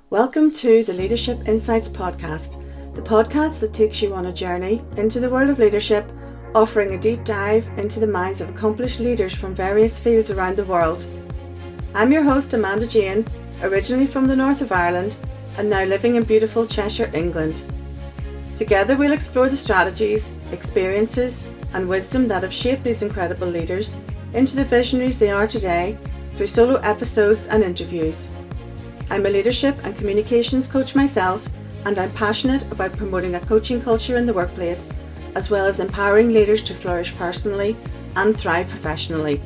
Welcome to the Leadership Insights podcast, the podcast that takes you on a journey into the world of leadership, offering a deep dive into the minds of accomplished leaders from various fields around the world. I'm your host, Amanda Jane, originally from the north of Ireland and now living in beautiful Cheshire, England. Together we'll explore the strategies, experiences and wisdom that have shaped these incredible leaders into the visionaries they are today through solo episodes and interviews. I'm a leadership and communications coach myself, and I'm passionate about promoting a coaching culture in the workplace, as well as empowering leaders to flourish personally and thrive professionally.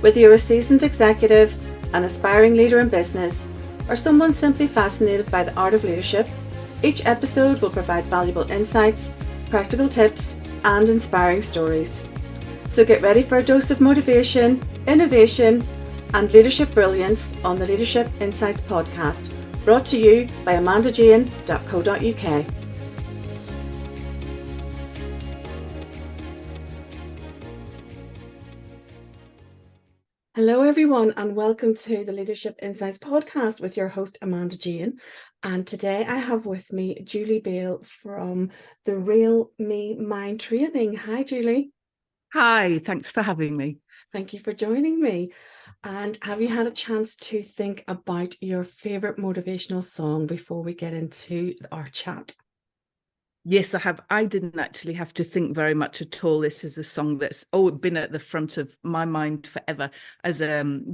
Whether you're a seasoned executive, an aspiring leader in business, or someone simply fascinated by the art of leadership, each episode will provide valuable insights, practical tips, and inspiring stories. So get ready for a dose of motivation, innovation, and leadership brilliance on the Leadership Insights podcast, brought to you by amandajane.co.uk. Hello everyone, and welcome to the Leadership Insights podcast with your host Amanda Jane. And today I have with me Julie Bale from the Real Me Mind Training. Hi Julie. Hi, thanks for having me. Thank you for joining me. And have you had a chance to think about your favourite motivational song before we get into our chat? Yes, I have. I didn't actually have to think very much at all. This is a song that's been at the front of my mind forever. As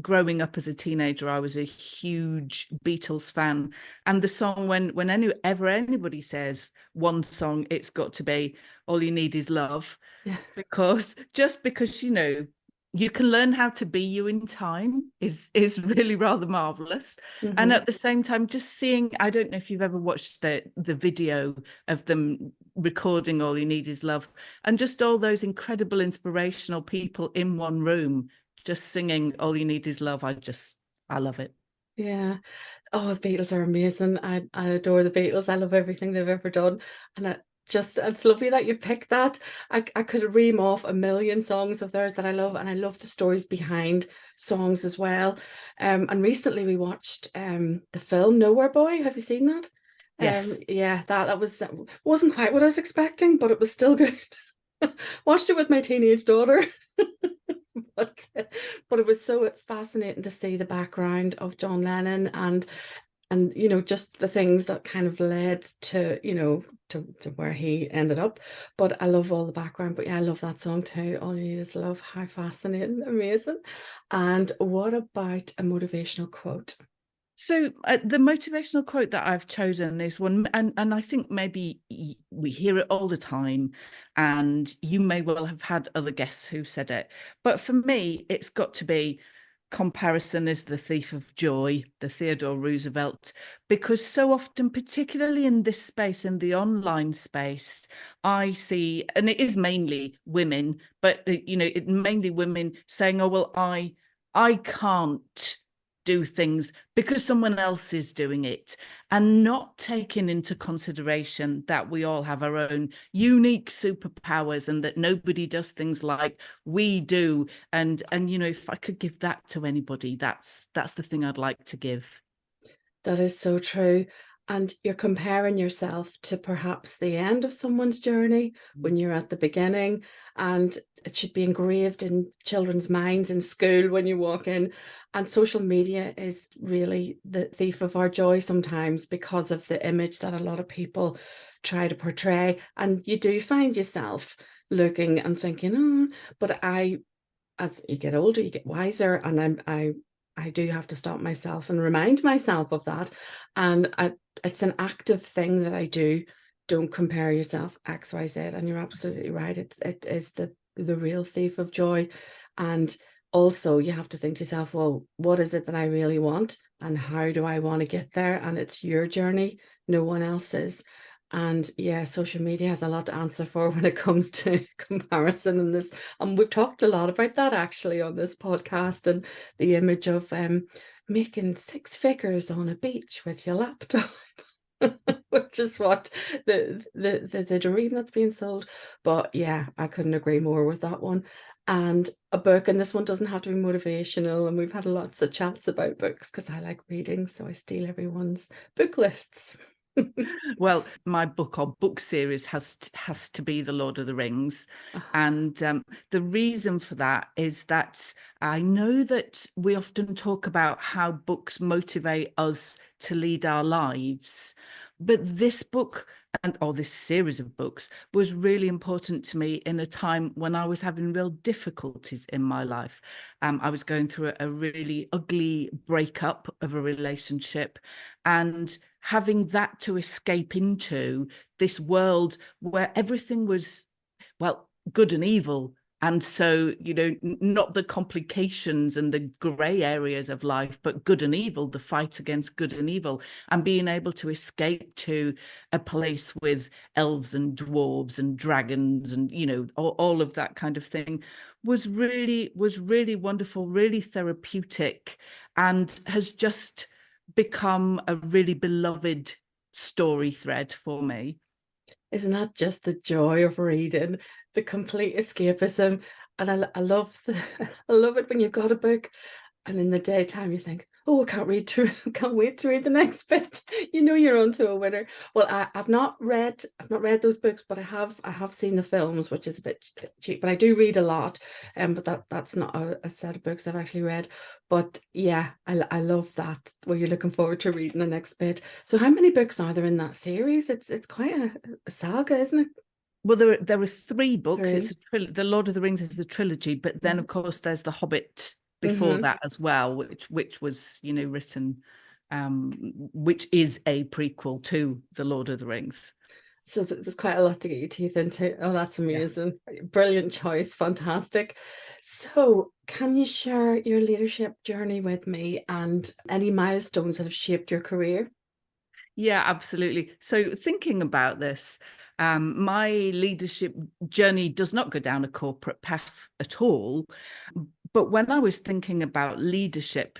growing up as a teenager, I was a huge Beatles fan, and the song when anybody says one song, it's got to be "All You Need Is Love," because you can learn how to be you in time is really rather marvelous. And at the same time, just seeing, I don't know if you've ever watched the video of them recording All You Need Is Love, and just all those incredible inspirational people in one room just singing All You Need Is Love. I love it. Yeah. Oh, the Beatles are amazing. I adore the Beatles. I love everything they've ever done. And it's lovely that you picked that. I could ream off a million songs of theirs that I love, and I love the stories behind songs as well. And recently we watched the film Nowhere Boy. Have you seen that? Yes. Yeah, that wasn't quite what I was expecting, but it was still good. Watched it with my teenage daughter. but it was so fascinating to see the background of John Lennon and just the things that kind of led to to where he ended up. But I love all the background. But yeah, I love that song too. All You Need Is Love. How fascinating, amazing. And what about a motivational quote? So the motivational quote that I've chosen is one, and I think maybe we hear it all the time, and you may well have had other guests who said it. But for me, it's got to be "Comparison is the thief of joy," the Theodore Roosevelt, because so often, particularly in this space, in the online space, I see, and it is mainly women, but mainly women saying, "Oh, well, I can't do things because someone else is doing it," and not taking into consideration that we all have our own unique superpowers and that nobody does things like we do. And if I could give that to anybody, that's the thing I'd like to give. That is so true. And you're comparing yourself to perhaps the end of someone's journey when you're at the beginning. And it should be engraved in children's minds in school when you walk in. And social media is really the thief of our joy sometimes because of the image that a lot of people try to portray. And you do find yourself looking and thinking, oh, but as you get older, you get wiser. And I do have to stop myself and remind myself of that. And it's an active thing that I do. Don't compare yourself X, Y, Z. And you're absolutely right. It is the real thief of joy. And also you have to think to yourself, well, what is it that I really want? And how do I want to get there? And it's your journey, no one else's. And yeah, social media has a lot to answer for when it comes to comparison and this. And we've talked a lot about that actually on this podcast, and the image of making six figures on a beach with your laptop. Which is what the dream that's being sold. But yeah, I couldn't agree more with that one. and a book. And this one doesn't have to be motivational. And we've had lots of chats about books because I like reading. So I steal everyone's book lists. Well, my book or book series has to be The Lord of the Rings. And the reason for that is that I know that we often talk about how books motivate us to lead our lives. But this book or this series of books was really important to me in a time when I was having real difficulties in my life. I was going through a really ugly breakup of a relationship, and having that to escape into, this world where everything was, well, good and evil. And so, not the complications and the grey areas of life, but good and evil, the fight against good and evil, and being able to escape to a place with elves and dwarves and dragons and, all of that kind of thing was really wonderful, really therapeutic, and has just become a really beloved story thread for me. Isn't that just the joy of reading, the complete escapism? And I love I love it when you've got a book and in the daytime you think, oh, can't wait to read the next bit. You're onto a winner. Well, I've not read those books, but I have seen the films, which is a bit cheap. But I do read a lot, but that's not a set of books I've actually read. But yeah, I love that where you're looking forward to reading the next bit. So how many books are there in that series? It's quite a saga, isn't it? Well, there are three books. Three. It's the Lord of the Rings is the trilogy, but then of course there's the Hobbit before Mm-hmm. that as well, which was written, which is a prequel to the Lord of the Rings. So there's quite a lot to get your teeth into. Oh, that's Yes. amazing. Brilliant choice. Fantastic. So, can you share your leadership journey with me and any milestones that have shaped your career? Yeah, absolutely. So thinking about this, my leadership journey does not go down a corporate path at all. But when I was thinking about leadership,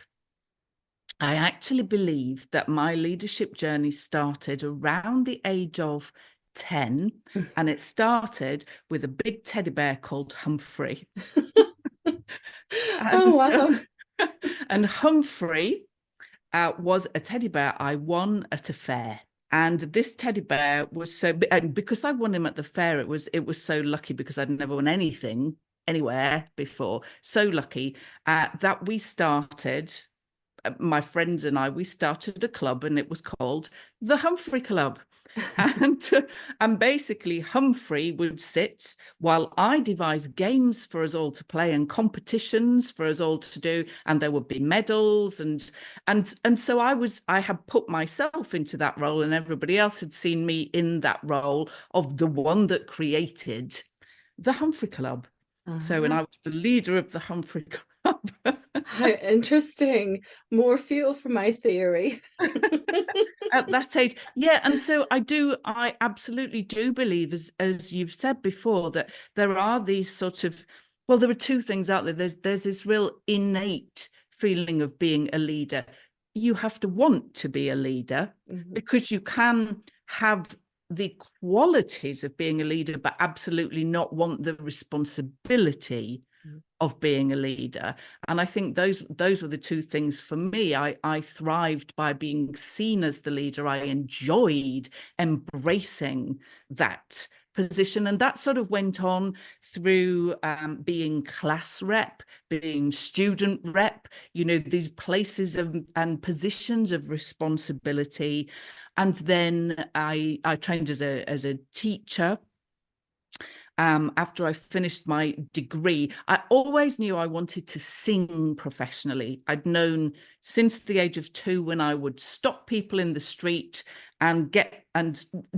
I actually believe that my leadership journey started around the age of 10, and it started with a big teddy bear called Humphrey. Oh, And, wow. and Humphrey was a teddy bear I won at a fair. And this teddy bear was and because I won him at the fair, it was so lucky because I'd never won anything anywhere before. So lucky that my friends and we started a club, and it was called the Humphrey Club. And and basically Humphrey would sit while I devised games for us all to play and competitions for us all to do, and there would be medals, and so I had put myself into that role, and everybody else had seen me in that role of the one that created the Humphrey Club. So, and Ah, I was the leader of the Humphrey Club. how interesting. More fuel for my theory. At that age, yeah. And so I absolutely do believe, as you've said before, that there are these sort of, well, there are two things out there. There's this real innate feeling of being a leader. You have to want to be a leader, Mhm. because you can have the qualities of being a leader but absolutely not want the responsibility of being a leader. And I think those were the two things for me. I thrived by being seen as the leader. I enjoyed embracing that position, and that sort of went on through being class rep, being student rep, these places and positions of responsibility. And then I trained as a teacher. After I finished my degree, I always knew I wanted to sing professionally. I'd known since the age of 2, when I would stop people in the street and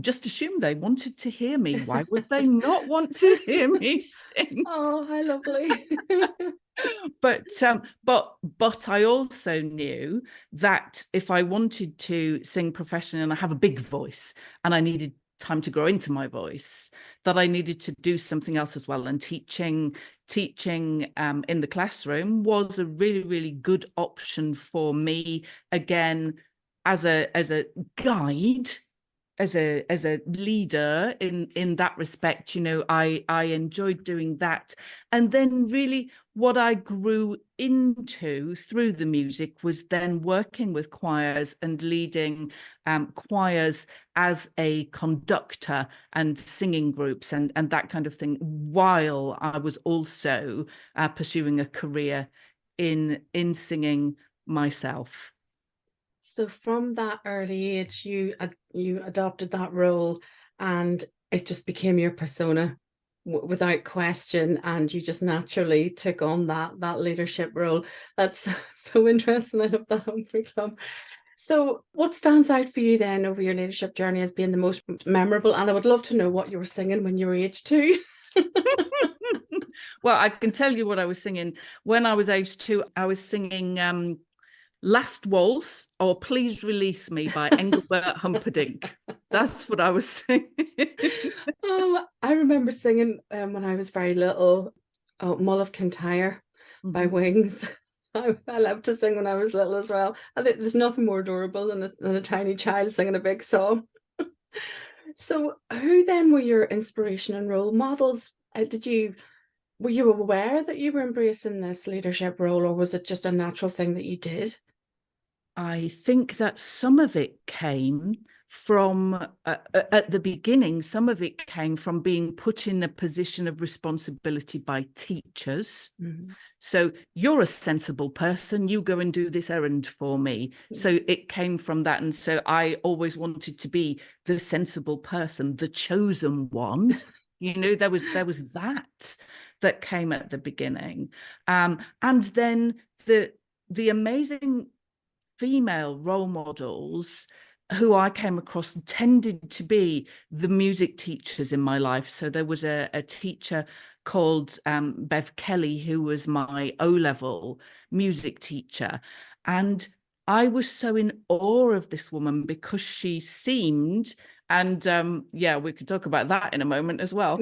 just assume they wanted to hear me. Why would they not want to hear me sing? Oh, how lovely. But I also knew that if I wanted to sing professionally, and I have a big voice and I needed time to grow into my voice, that I needed to do something else as well. And teaching in the classroom was a really, really good option for me, again, as a guide, as a leader in that respect. I enjoyed doing that. And then really what I grew into through the music was then working with choirs and leading choirs as a conductor and singing groups and that kind of thing, while I was also pursuing a career in singing myself. So from that early age, you adopted that role, and it just became your persona without question, and you just naturally took on that leadership role. That's so interesting. I love that Humphrey Club. So what stands out for you then over your leadership journey as being the most memorable? And I would love to know what you were singing when you were age 2. Well, I can tell you what I was singing. When I was age 2, I was singing Last Waltz or Please Release Me by Engelbert Humperdinck. That's what I was singing. I remember singing when I was very little, Mull of Kintyre by Wings. I loved to sing when I was little as well. I think there's nothing more adorable than a tiny child singing a big song. So who then were your inspiration and role models? Were you aware that you were embracing this leadership role, or was it just a natural thing that you did? I think that some of it came from, at the beginning, some of it came from being put in a position of responsibility by teachers. Mm-hmm. So you're a sensible person, you go and do this errand for me. So it came from that. And so I always wanted to be the sensible person, the chosen one. There was that came at the beginning. And then the amazing female role models who I came across tended to be the music teachers in my life. So there was a teacher called Bev Kelly, who was my O-level music teacher. And I was so in awe of this woman because she seemed, and yeah, we could talk about that in a moment as well,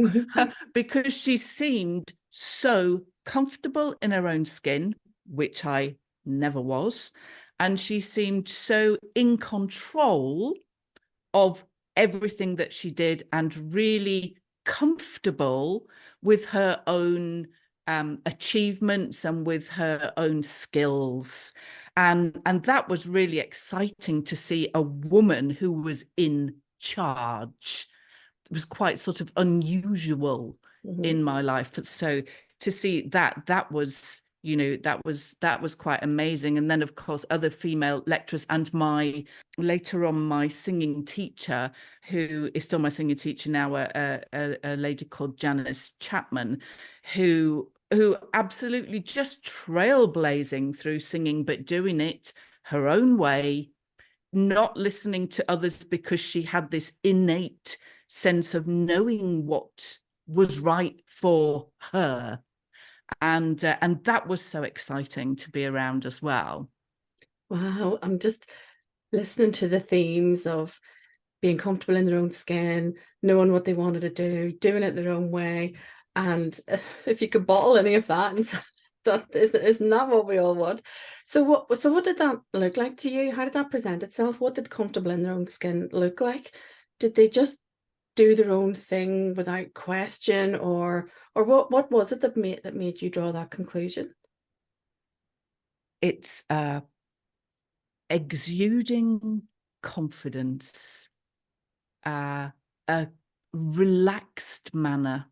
because she seemed so comfortable in her own skin, which I never was. And she seemed so in control of everything that she did and really comfortable with her own achievements and with her own skills. And that was really exciting to see a woman who was in charge. It was quite sort of unusual in my life. So to see that was that was quite amazing. And then of course other female lecturers and later on my singing teacher, who is still my singing teacher now, a lady called Janice Chapman, who absolutely just trailblazing through singing, but doing it her own way, not listening to others, because she had this innate sense of knowing what was right for her. And that was so exciting to be around as well. Wow, I'm just listening to the themes of being comfortable in their own skin, knowing what they wanted to do, doing it their own way. And if you could bottle any of that, and that isn't that what we all want? So what did that look like to you? How did that present itself? What did comfortable in their own skin look like? Did they just do their own thing without question, or what was it that made you draw that conclusion? It's exuding confidence, a relaxed manner,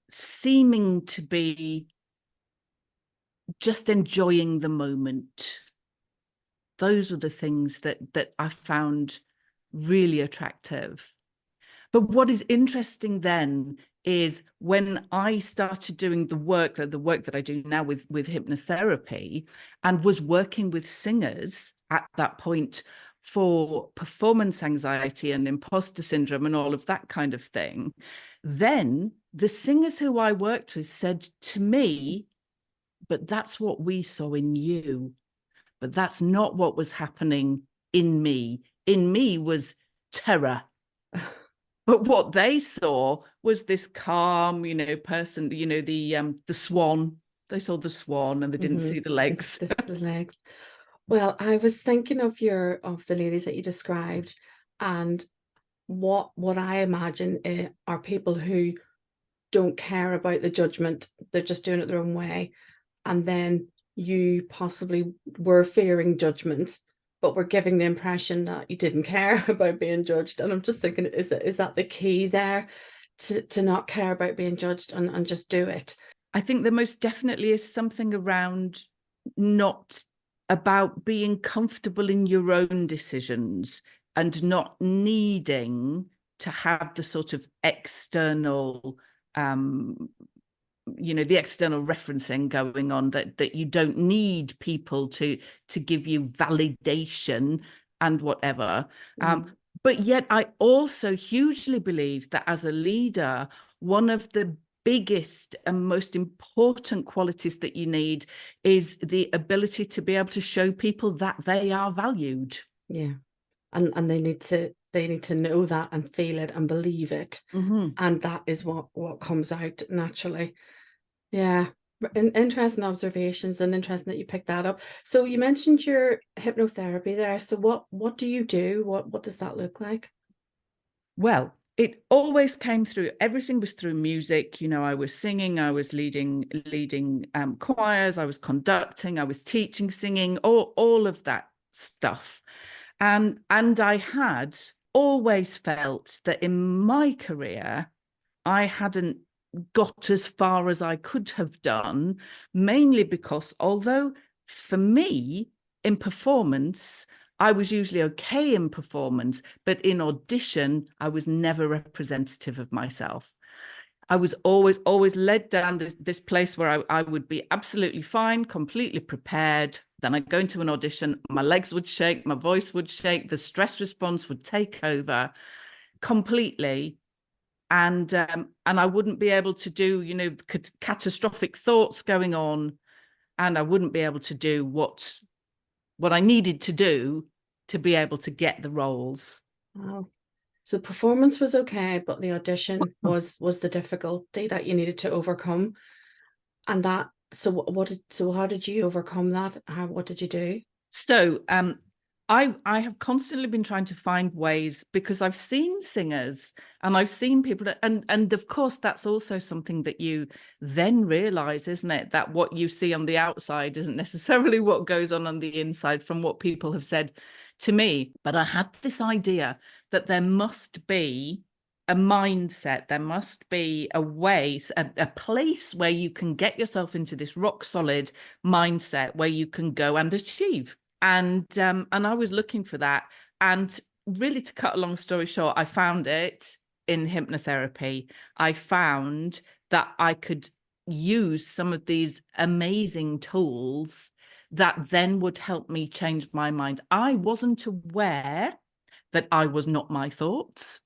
seeming to be just enjoying the moment. Those were the things that I found really attractive. But what is interesting then is when I started doing the work that I do now with hypnotherapy, and was working with singers at that point for performance anxiety and imposter syndrome and all of that kind of thing, then the singers who I worked with said to me, but that's what we saw in you, but that's not what was happening in me. In me was terror. But what they saw was this calm, person, the swan. They saw the swan and they didn't see the legs. The legs. Well, I was thinking of the ladies that you described, And what I imagine are people who don't care about the judgment. They're just doing it their own way. And then you possibly were fearing judgment, but were giving the impression that you didn't care about being judged. And I'm just thinking, is that the key there, to not care about being judged and just do it? I think there most definitely is something around not about being comfortable in your own decisions and not needing to have the sort of external the external referencing going on, that you don't need people to give you validation and whatever. But yet I also hugely believe that as a leader, one of the biggest and most important qualities that you need is the ability to be able to show people that they are valued. Yeah. And they need to know that and feel it and believe it. And that is what comes out naturally. Yeah. Interesting observations, and interesting that you picked that up. So you mentioned your hypnotherapy there. So what do you do? What does that look like? Well, it always came through, everything was through music. I was singing, I was leading choirs, I was conducting, I was teaching singing, all of that stuff. And I had always felt that in my career, I hadn't got as far as I could have done, mainly because although for me in performance, I was usually okay in performance, but in audition, I was never representative of myself. I was always led down this place where I would be absolutely fine, completely prepared. Then I'd go into an audition, my legs would shake, my voice would shake, the stress response would take over completely. And I wouldn't be able to do, catastrophic thoughts going on, and I wouldn't be able to do what I needed to do to be able to get the roles. Wow. So performance was okay, but the audition was the difficulty that you needed to overcome. And that, so how did you overcome that? What did you do? So I have constantly been trying to find ways, because I've seen singers and I've seen people, and of course that's also something that you then realize, isn't it, that what you see on the outside isn't necessarily what goes on the inside, from what people have said to me. But I had this idea that there must be a mindset, there must be a way, a place where you can get yourself into this rock solid mindset where you can go and achieve. And I was looking for that. And really, to cut a long story short, I found it in hypnotherapy. I found that I could use some of these amazing tools that then would help me change my mind. I wasn't aware that I was not my thoughts.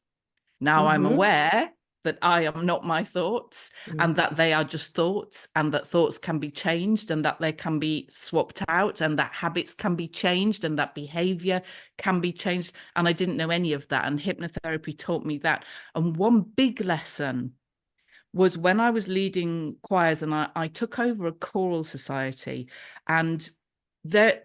Now I'm aware that I am not my thoughts, and that they are just thoughts, and that thoughts can be changed, and that they can be swapped out, and that habits can be changed, and that behavior can be changed. And I didn't know any of that. And hypnotherapy taught me that. And one big lesson was when I was leading choirs, and I took over a choral society. And there,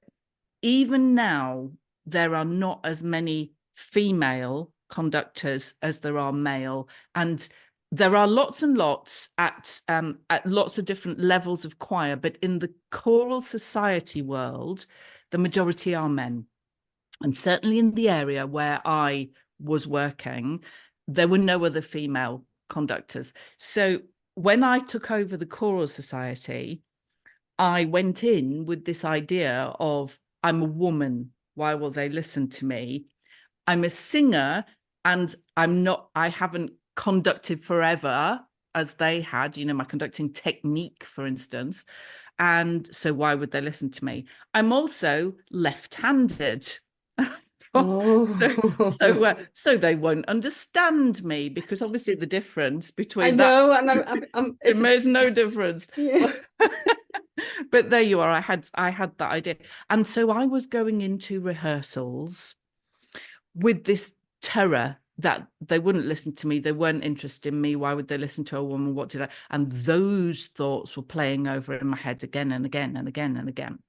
even now, there are not as many female conductors as there are male, and there are lots and lots at lots of different levels of choir, but in the choral society world, the majority are men. And certainly in the area where I was working, there were no other female conductors. So when I took over the choral society, I went in with this idea of, I'm a woman, why will they listen to me? I'm a singer, and I haven't conducted forever as they had, my conducting technique, for instance. And so why would they listen to me? I'm also left-handed. So they won't understand me, because obviously the difference I between that, know, and it makes no difference. Yeah. But there you are. I had that idea. And so I was going into rehearsals with this terror that they wouldn't listen to me. They weren't interested in me. Why would they listen to a woman? What did I? And those thoughts were playing over in my head again and again and again and again.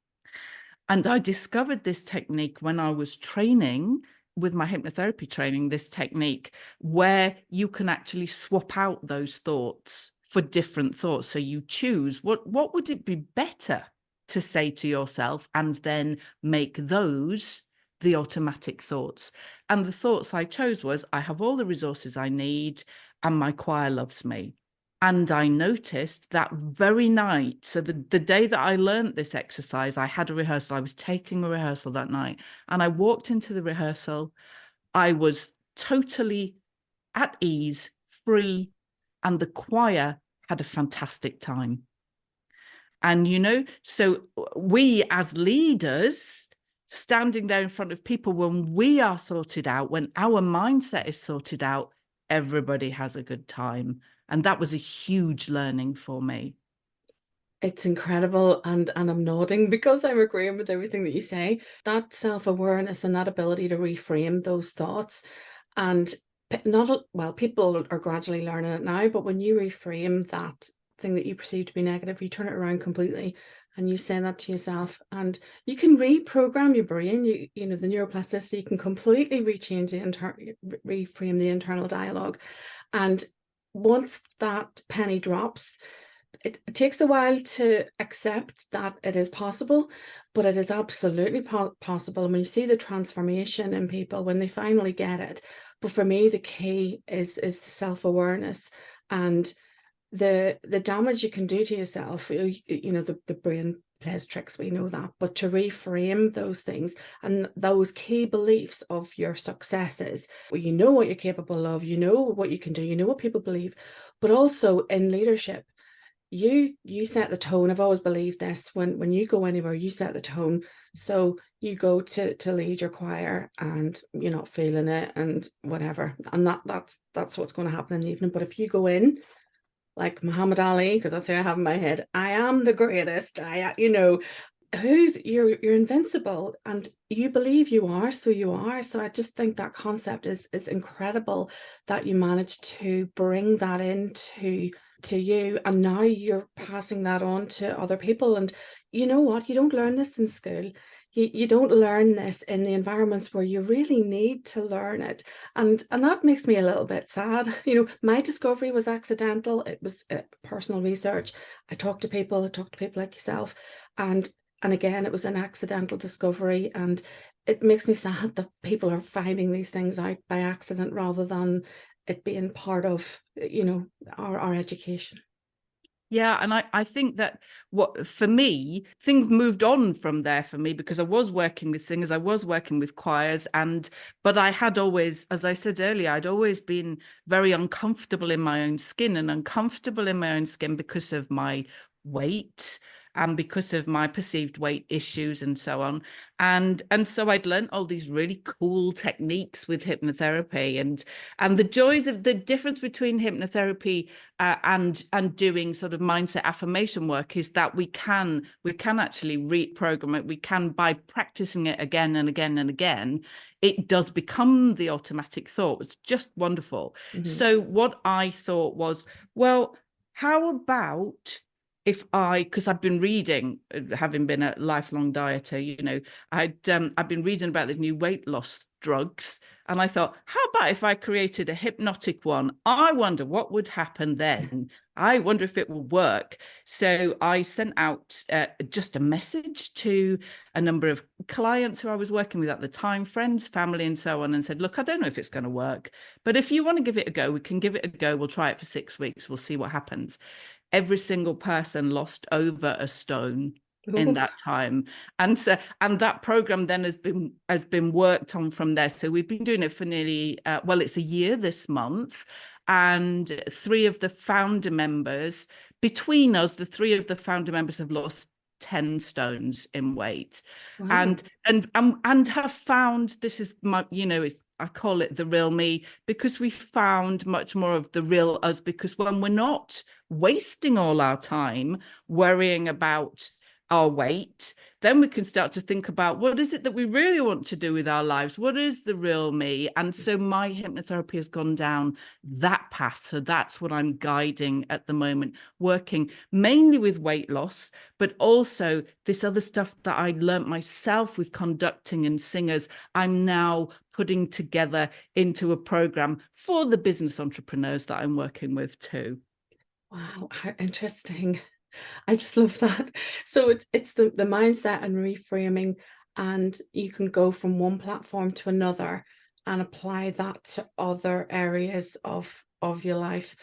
And I discovered this technique when I was training with my hypnotherapy training this technique where you can actually swap out those thoughts for different thoughts. So you choose what would it be better to say to yourself, and then make those the automatic thoughts. And the thoughts I chose was, I have all the resources I need, and my choir loves me. And I noticed that very night, so the day that I learned this exercise, I had a rehearsal. I was taking a rehearsal that night, and I walked into the rehearsal. I was totally at ease, free, and the choir had a fantastic time. And, you know, so we as leaders standing there in front of people, when we are sorted out, when our mindset is sorted out, everybody has a good time. And that was a huge learning for me. It's incredible, and I'm nodding because I'm agreeing with everything that you say. That self-awareness and that ability to reframe those thoughts, and not well, people are gradually learning it now, but when you reframe that thing that you perceive to be negative, you turn it around completely, and you say that to yourself, and you can reprogram your brain. You know, the neuroplasticity, you can completely rechange reframe the internal dialogue, and once that penny drops, it takes a while to accept that it is possible, but it is absolutely possible. And when you see the transformation in people when they finally get it, but for me, the key is the self-awareness and the damage you can do to yourself. You know, the brain plays tricks, we know that, but to reframe those things and those key beliefs of your successes, where you know what you're capable of, you know what you can do, you know what people believe, but also in leadership, you set the tone. I've always believed this. When you go anywhere, you set the tone. So you go to lead your choir and you're not feeling it and whatever, and that's what's going to happen in the evening. But if you go in like Muhammad Ali, because that's who I have in my head, I am the greatest, you're invincible, and you believe you are, so you are. So I just think that concept is incredible, that you managed to bring that into you, and now you're passing that on to other people. And you know what, you don't learn this in school. You don't learn this in the environments where you really need to learn it, and that makes me a little bit sad. You know, my discovery was accidental. It was personal research. I talked to people like yourself, and again, it was an accidental discovery, and it makes me sad that people are finding these things out by accident rather than it being part of, you know, our education. Yeah, and I think that what for me, things moved on from there for me, because I was working with singers, I was working with choirs, but I had always, as I said earlier, I'd always been very uncomfortable in my own skin, and uncomfortable in my own skin because of my weight and because of my perceived weight issues and so on. And so I'd learned all these really cool techniques with hypnotherapy, and the joys of the difference between hypnotherapy and doing sort of mindset affirmation work is that we can actually reprogram it. We can, by practicing it again and again and again, it does become the automatic thought. It's just wonderful. So what I thought was, well, how about if because I've been reading, having been a lifelong dieter, you know, I've been reading about the new weight loss drugs, and I thought, how about if I created a hypnotic one? I wonder what would happen then. I wonder if it will work. So I sent out just a message to a number of clients who I was working with at the time, friends, family, and so on, and said, look, I don't know if it's going to work, but if you want to give it a go, we can give it a go. We'll try it for 6 weeks. We'll see what happens. Every single person lost over a stone in that time, and that program then has been worked on from there. So we've been doing it for nearly it's a year this month, and 3 of the founder members, between us, the 3 of the founder members have lost 10 stones in weight. Wow. And have found, this is my, you know, I call it the real me, because we found much more of the real us, because when we're not wasting all our time worrying about our weight, then we can start to think about what is it that we really want to do with our lives? What is the real me? And so my hypnotherapy has gone down that path. So that's what I'm guiding at the moment, working mainly with weight loss, but also this other stuff that I learnt myself with conducting and singers. I'm now putting together into a program for the business entrepreneurs that I'm working with too. Wow, how interesting. I just love that. So it's the mindset and reframing, and you can go from one platform to another and apply that to other areas of your life.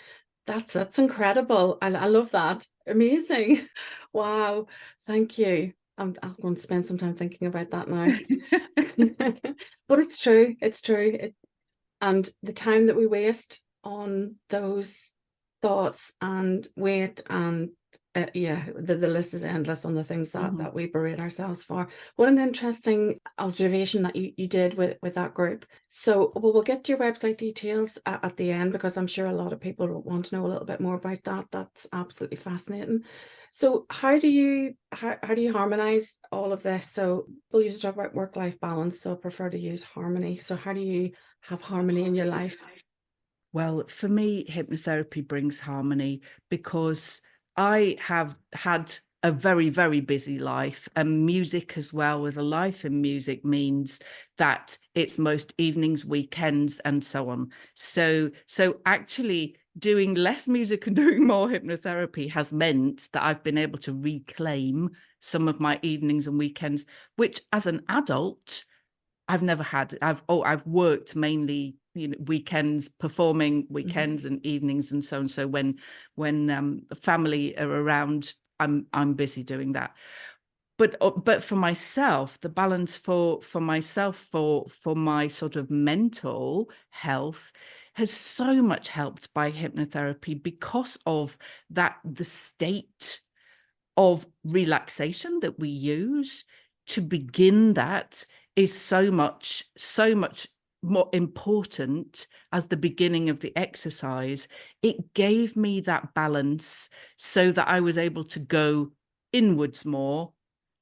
That's incredible. I love that. Amazing. Wow. Thank you. I'm going to spend some time thinking about that now. But it's true. It's true. And the time that we waste on those thoughts and weight and yeah, the list is endless on the things that we berate ourselves for. What an interesting observation that you did with that group. So we'll get to your website details at the end, because I'm sure a lot of people want to know a little bit more about that. That's absolutely fascinating. So how do you harmonize all of this? So we'll use to talk about work-life balance, so I prefer to use harmony. So how do you have harmony in your life? Well, for me, hypnotherapy brings harmony because I have had a very, very busy life, and music as well, with a life in music, means that it's most evenings, weekends, and so on. So actually doing less music and doing more hypnotherapy has meant that I've been able to reclaim some of my evenings and weekends, which as an adult, I've never had. I've worked mainly, weekends, performing weekends and evenings and so on. So when family are around, I'm busy doing that. But for myself, the balance for myself, for my sort of mental health, has so much helped by hypnotherapy, because of the state of relaxation that we use to begin that is so much more important as the beginning of the exercise. It gave me that balance so that I was able to go inwards more,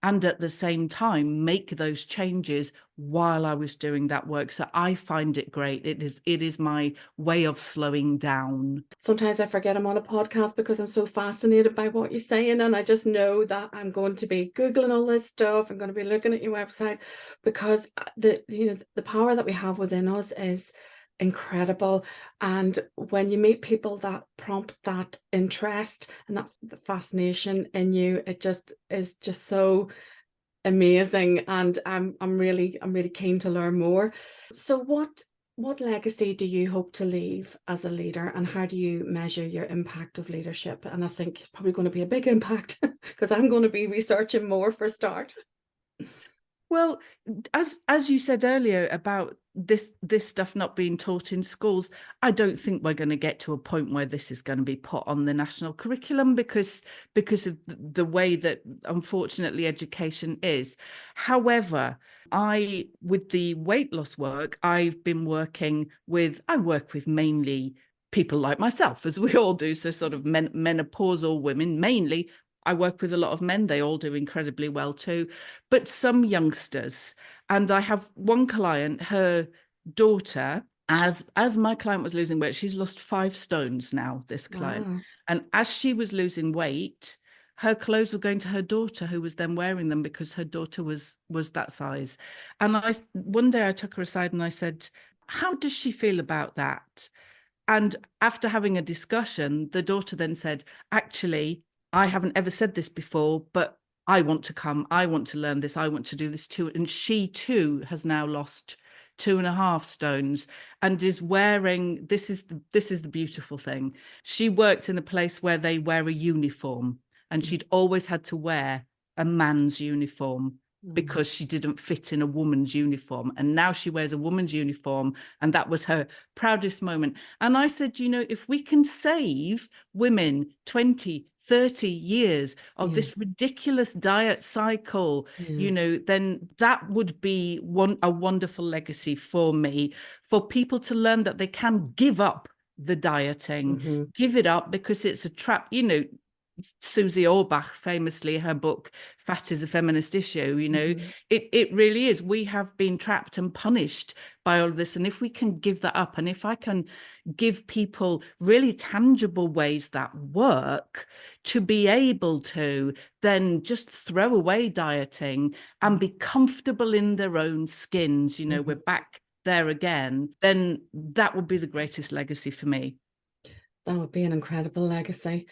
and at the same time make those changes while I was doing that work. So I find it great. It is my way of slowing down. Sometimes I forget I'm on a podcast because I'm so fascinated by what you're saying, and I just know that I'm going to be Googling all this stuff. I'm going to be looking at your website, because the power that we have within us is incredible. And when you meet people that prompt that interest and that fascination in you, it just is just so amazing. And I'm really keen to learn more. So what legacy do you hope to leave as a leader, and how do you measure your impact of leadership? And I think it's probably going to be a big impact because I'm going to be researching more for a start. Well, as you said earlier about this stuff not being taught in schools, I don't think we're going to get to a point where this is going to be put on the national curriculum, because of the way that, unfortunately, education is. However, with the weight loss work, I work with mainly people like myself, as we all do, so sort of menopausal women mainly. I work with a lot of men. They all do incredibly well too, but some youngsters. And I have one client, her daughter, as my client was losing weight, she's lost 5 stones now, this client. Wow. And as she was losing weight, her clothes were going to her daughter, who was then wearing them because her daughter was that size. And one day I took her aside and I said, how does she feel about that? And after having a discussion, the daughter then said, actually, I haven't ever said this before, but I want to come. I want to learn this. I want to do this too. And she too has now lost 2.5 stones and is wearing, this is the beautiful thing. She worked in a place where they wear a uniform, and she'd always had to wear a man's uniform because she didn't fit in a woman's uniform. And now she wears a woman's uniform, and that was her proudest moment. And I said, if we can save women 20, 30 years of this ridiculous diet cycle, then that would be a wonderful legacy for me, for people to learn that they can give up the dieting, give it up, because it's a trap. Susie Orbach, famously, her book Fat is a Feminist Issue, it really is. We have been trapped and punished by all of this. And if we can give that up, and if I can give people really tangible ways that work to be able to then just throw away dieting and be comfortable in their own skins, we're back there again, then that would be the greatest legacy for me. That would be an incredible legacy.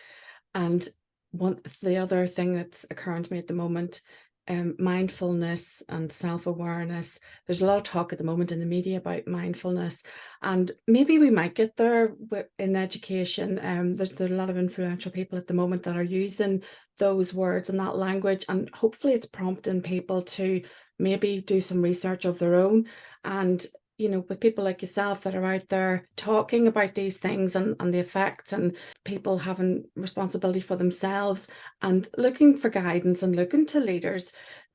And the other thing that's occurring to me at the moment, mindfulness and self-awareness. There's a lot of talk at the moment in the media about mindfulness, and maybe we might get there in education. There's a lot of influential people at the moment that are using those words and that language, and hopefully it's prompting people to maybe do some research of their own. And with people like yourself that are out there talking about these things and the effects, and people having responsibility for themselves and looking for guidance and looking to leaders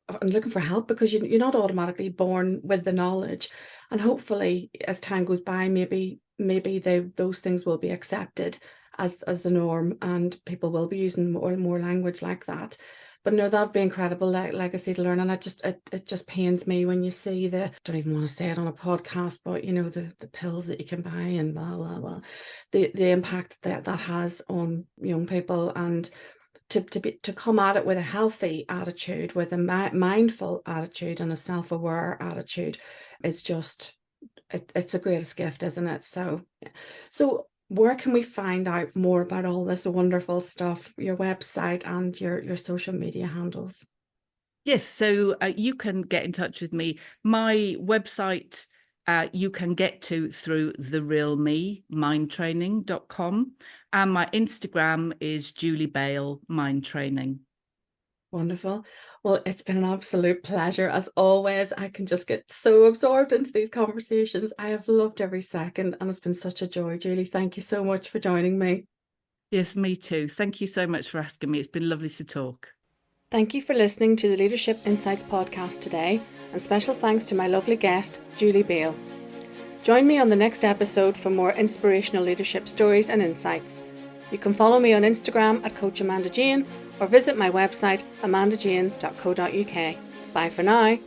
and looking for help, because you're not automatically born with the knowledge. And hopefully as time goes by, maybe those things will be accepted as the norm, and people will be using more language like that. But no, that'd be incredible legacy to learn. And it just pains me when you see don't even want to say it on a podcast, but the pills that you can buy and blah blah blah, the impact that has on young people. And to come at it with a healthy attitude, with a mindful attitude and a self-aware attitude, it's just it's the greatest gift, isn't it? So where can we find out more about all this wonderful stuff, your website and your social media handles? Yes, so you can get in touch with me. My website you can get to through therealme mindtraining.com, and my Instagram is Julie Bale Mind Training. Wonderful. Well, it's been an absolute pleasure as always. I can just get so absorbed into these conversations. I have loved every second, and it's been such a joy. Julie, thank you so much for joining me. Yes, me too. Thank you so much for asking me. It's been lovely to talk. Thank you for listening to the Leadership Insights podcast today, and special thanks to my lovely guest, Julie Bale. Join me on the next episode for more inspirational leadership stories and insights. You can follow me on Instagram at Coach Amanda Jane, or visit my website amandajane.co.uk. Bye for now.